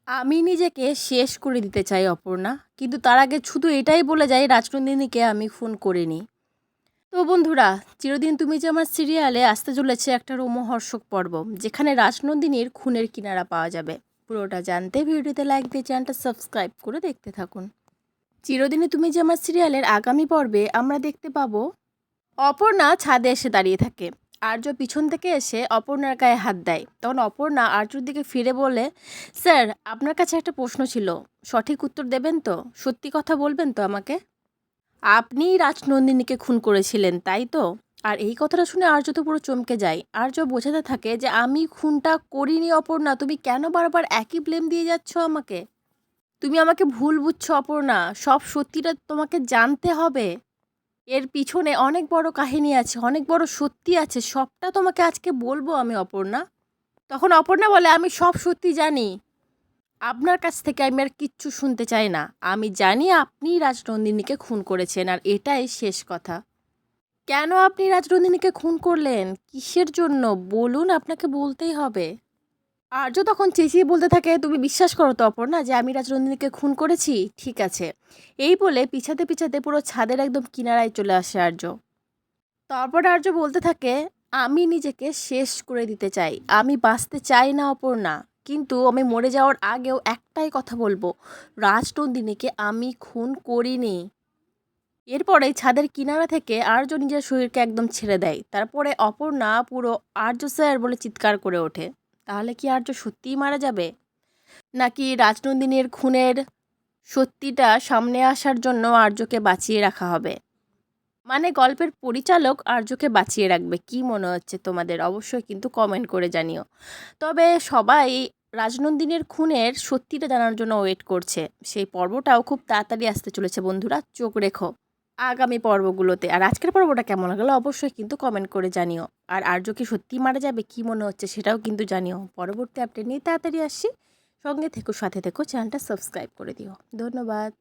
আমি নিজেকে শেষ করে দিতে চাই অপর্ণা, কিন্তু তার আগে শুধু এটাই বলে যাই রাজনন্দিনীকে আমি খুন করিনি। তো বন্ধুরা, চিরদিন তুমি যে আমার সিরিয়ালে আসতে চলেছে একটা রোমহর্ষক পর্ব, যেখানে রাজনন্দিনীর খুনের কিনারা পাওয়া যাবে। পুরোটা জানতে ভিডিওতে লাইক দিয়ে চ্যানেলটা সাবস্ক্রাইব করে দেখতে থাকুন। চিরদিনই তুমি যে আমার সিরিয়ালের আগামী পর্বে আমরা দেখতে পাবো অপর্ণা ছাদে এসে দাঁড়িয়ে থাকে। আর্য পিছন থেকে এসে অপর্ণার গায়ে হাত দেয়। তখন অপর্ণা আর্যর দিকে ফিরে বলে, স্যার, আপনার কাছে একটা প্রশ্ন ছিল, সঠিক উত্তর দেবেন তো? সত্যি কথা বলবেন তো আমাকে? আপনিই রাজনন্দিনীকে খুন করেছিলেন, তাই তো? আর এই কথাটা শুনে আর্য তো পুরো চমকে যায়। আর্য বোঝাতে থাকে যে আমি খুনটা করিনি অপর্ণা, তুমি কেন বারবার একই ব্লেম দিয়ে যাচ্ছ আমাকে? তুমি আমাকে ভুল বুঝছো অপর্ণা, সব সত্যিটা তোমাকে জানতে হবে। এর পিছনে অনেক বড় কাহিনী আছে, অনেক বড় সত্যি আছে, সবটা তোমাকে আজকে বলবো আমি অপর্ণা। তখন অপর্ণা বলে, আমি সব সত্যি জানি, আপনার কাছ থেকে আমি আর কিচ্ছু শুনতে চাই না। আমি জানি আপনি রাজনন্দিনীকে খুন করেছেন, আর এটাই শেষ কথা। কেন আপনি রাজনন্দিনীকে খুন করলেন, কিসের জন্য বলুন, আপনাকে বলতেই হবে। আর্য তখন চেঁচিয়ে বলতে থাকে, তুমি বিশ্বাস করো তো অপর্ণা যে আমি রাজনন্দিনীকে খুন করেছি? ঠিক আছে। এই বলে পিছাতে পিছাতে পুরো ছাদের একদম কিনারায় চলে আসে আর্য। তারপর আর্য বলতে থাকে, আমি নিজেকে শেষ করে দিতে চাই, আমি বাঁচতে চাই না অপর্ণা, কিন্তু আমি মরে যাওয়ার আগেও একটাই কথা বলবো, রাজনন্দিনীকে আমি খুন করিনি। এরপরে ছাদের কিনারা থেকে আর্য নিজের শরীরকে একদম ছেড়ে দেয়। তারপরে অপর্ণা পুরো আর্য স্যার বলে চিৎকার করে ওঠে। তাহলে কি আর্য সত্যিই মারা যাবে, নাকি রাজনন্দিনীর খুনের সত্যিটা সামনে আসার জন্য আর্যকে বাঁচিয়ে রাখা হবে? মানে গল্পের পরিচালক আর্যকে বাঁচিয়ে রাখবে, কি মনে হচ্ছে তোমাদের? অবশ্যই কিন্তু কমেন্ট করে জানিও। তবে সবাই রাজনন্দিনীর খুনের সত্যিটা জানার জন্য ওয়েট করছে। সেই পর্বটাও খুব তাড়াতাড়ি আসতে চলেছে বন্ধুরা, চোখ রেখো আগামী পর্বগুলোতে। আর আজকের পর্বটা কেমন লাগলো অবশ্যই কিন্তু কমেন্ট করে জানিও। আর আর্য কি সত্যিই মারা যাবে, কি মনে হচ্ছে সেটাও কিন্তু জানিও। পরবর্তী আপডেট নিয়ে তাড়াতাড়ি আসছি, সঙ্গে থেকো, সাথে থেকো, চ্যানেলটা সাবস্ক্রাইব করে দিও। ধন্যবাদ।